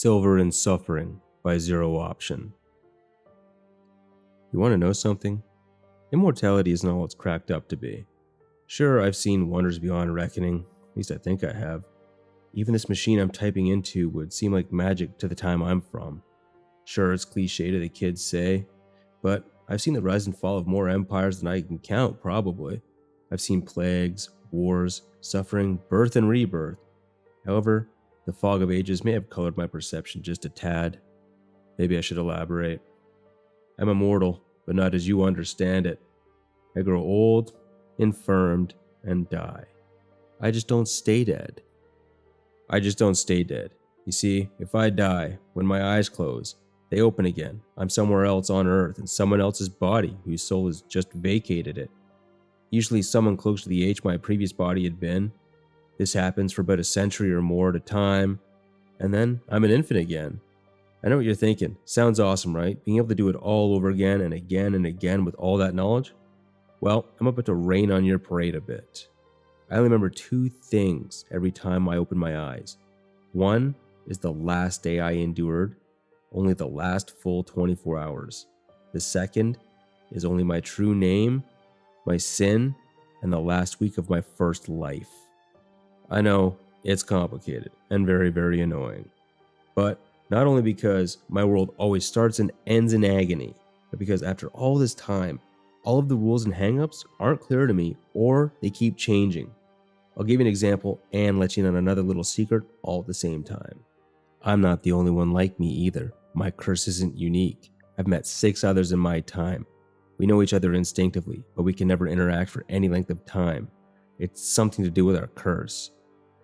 Silver in Suffering by Zero Option. You want to know something? Immortality isn't all it's cracked up to be. Sure, I've seen wonders beyond reckoning, at least I think I have. Even this machine I'm typing into would seem like magic to the time I'm from. Sure, it's cliche to the kids say, but I've seen the rise and fall of more empires than I can count, probably. I've seen plagues, wars, suffering, birth and rebirth. However, the fog of ages may have colored my perception just a tad. Maybe I should elaborate. I'm immortal, but not as you understand it. I grow old, infirmed, and die. I just don't stay dead. You see, if I die, when my eyes close, they open again. I'm somewhere else on Earth in someone else's body whose soul has just vacated it. Usually someone close to the age my previous body had been. This happens for about a century or more at a time, and then I'm an infant again. I know what you're thinking. Sounds awesome, right? Being able to do it all over again and again and again with all that knowledge? Well, I'm about to rain on your parade a bit. I only remember two things every time I open my eyes. One is the last day I endured, only the last full 24 hours. The second is only my true name, my sin, and the last week of my first life. I know, it's complicated and very, very annoying. But not only because my world always starts and ends in agony, but because after all this time, all of the rules and hangups aren't clear to me, or they keep changing. I'll give you an example and let you in on another little secret all at the same time. I'm not the only one like me either. My curse isn't unique. I've met 6 others in my time. We know each other instinctively, but we can never interact for any length of time. It's something to do with our curse.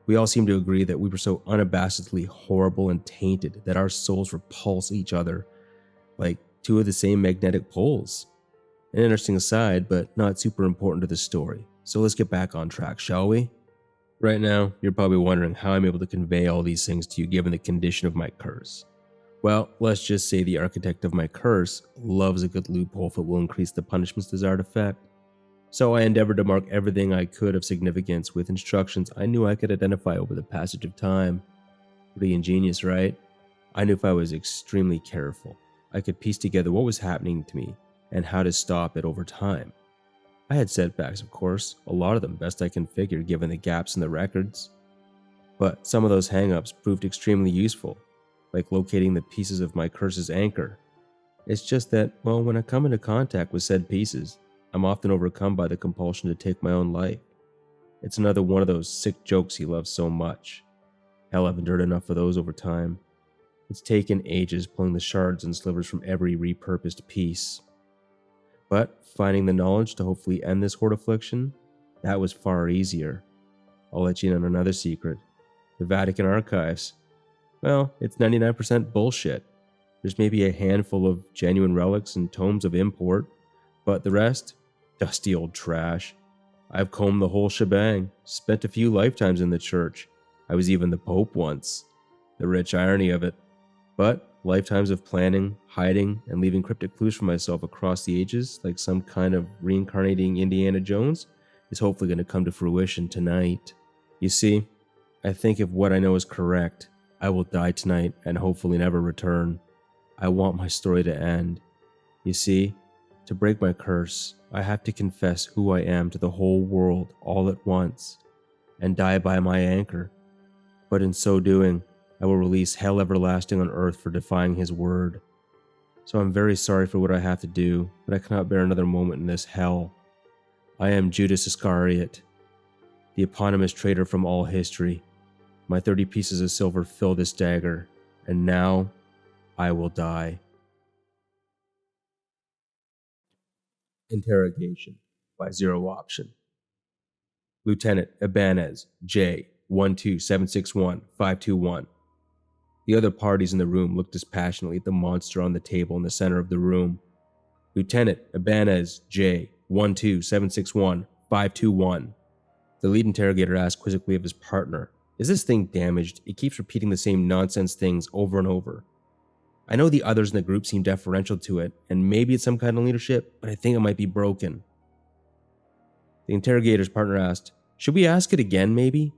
We all seem to agree that we were so unabashedly horrible and tainted that our souls repulse each other like two of the same magnetic poles. An interesting aside, but not super important to the story. So let's get back on track, shall we? Right now, you're probably wondering how I'm able to convey all these things to you given the condition of my curse. Well, let's just say the architect of my curse loves a good loophole if it will increase the punishment's desired effect. So I endeavored to mark everything I could of significance with instructions I knew I could identify over the passage of time. Pretty ingenious, right? I knew if I was extremely careful, I could piece together what was happening to me and how to stop it over time. I had setbacks, of course, a lot of them best I can figure given the gaps in the records. But some of those hang-ups proved extremely useful, like locating the pieces of my curse's anchor. It's just that, well, when I come into contact with said pieces, I'm often overcome by the compulsion to take my own life. It's another one of those sick jokes he loves so much. Hell, I've endured enough of those over time. It's taken ages pulling the shards and slivers from every repurposed piece. But finding the knowledge to hopefully end this horde affliction, that was far easier. I'll let you in on another secret. The Vatican archives. Well, it's 99% bullshit. There's maybe a handful of genuine relics and tomes of import, but the rest? Dusty old trash. I've combed the whole shebang, spent a few lifetimes in the church. I was even the Pope once. The rich irony of it. But lifetimes of planning, hiding, and leaving cryptic clues for myself across the ages, like some kind of reincarnating Indiana Jones, is hopefully going to come to fruition tonight. You see, I think if what I know is correct, I will die tonight and hopefully never return. I want my story to end. You see, to break my curse, I have to confess who I am to the whole world all at once, and die by my anchor. But in so doing, I will release hell everlasting on earth for defying his word. So I'm very sorry for what I have to do, but I cannot bear another moment in this hell. I am Judas Iscariot, the eponymous traitor from all history. My 30 pieces of silver fill this dagger, and now I will die. Interrogation by Zero Option. Lieutenant Ibanez, J. 12761-521. The other parties in the room looked dispassionately at the monster on the table in the center of the room. Lieutenant Ibanez, J. 12761-521. The lead interrogator asked quizzically of his partner, "Is this thing damaged? It keeps repeating the same nonsense things over and over." I know the others in the group seem deferential to it, and maybe it's some kind of leadership, but I think it might be broken. The interrogator's partner asked, "Should we ask it again, maybe?"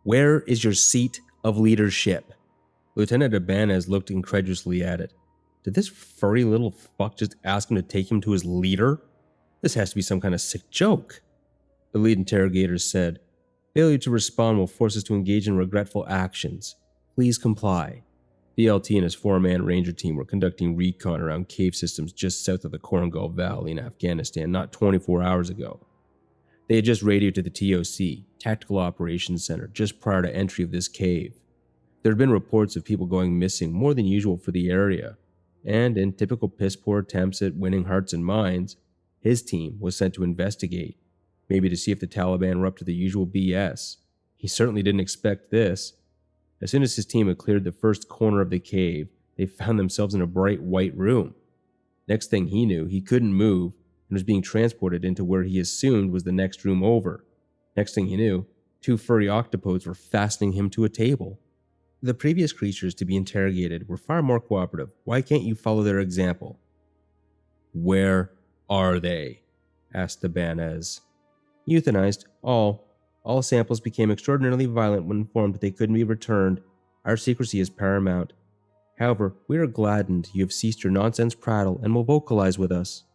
"Where is your seat of leadership?" Lieutenant Ibanez looked incredulously at it. Did this furry little fuck just ask him to take him to his leader? This has to be some kind of sick joke. The lead interrogator said, "Failure to respond will force us to engage in regretful actions. Please comply." The LT and his 4-man ranger team were conducting recon around cave systems just south of the Korangal Valley in Afghanistan not 24 hours ago. They had just radioed to the TOC, Tactical Operations Center, just prior to entry of this cave. There had been reports of people going missing more than usual for the area, and in typical piss-poor attempts at winning hearts and minds, his team was sent to investigate, maybe to see if the Taliban were up to the usual BS. He certainly didn't expect this. As soon as his team had cleared the first corner of the cave, they found themselves in a bright white room. Next thing he knew, he couldn't move and was being transported into where he assumed was the next room over. Next thing he knew, 2 furry octopodes were fastening him to a table. The previous creatures to be interrogated were far more cooperative. Why can't you follow their example? "Where are they?" asked Ibanez. "Euthanized. All samples became extraordinarily violent when informed that they couldn't be returned. Our secrecy is paramount. However, we are gladdened you have ceased your nonsense prattle and will vocalize with us."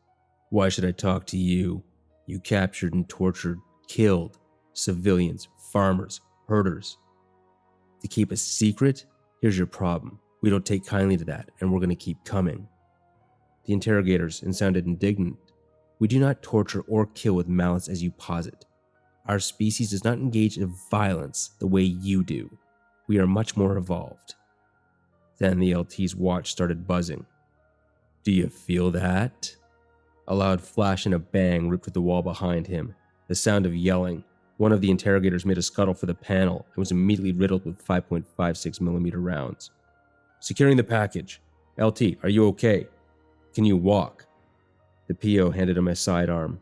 "Why should I talk to you? You captured and tortured, killed civilians, farmers, herders. To keep a secret? Here's your problem. We don't take kindly to that, and we're going to keep coming." The interrogators sounded indignant. "We do not torture or kill with malice as you posit. Our species does not engage in violence the way you do. We are much more evolved." Then the LT's watch started buzzing. "Do you feel that?" A loud flash and a bang ripped through the wall behind him. The sound of yelling. One of the interrogators made a scuttle for the panel and was immediately riddled with 5.56mm rounds. "Securing the package. LT, are you okay? Can you walk?" The PO handed him a sidearm.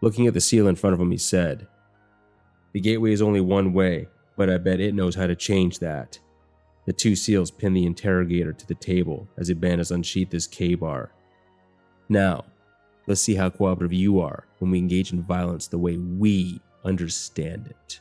Looking at the seal in front of him, he said, "The gateway is only one way, but I bet it knows how to change that." The 2 seals pinned the interrogator to the table as Ibanez unsheathed his K-bar. "Now, let's see how cooperative you are when we engage in violence the way we understand it."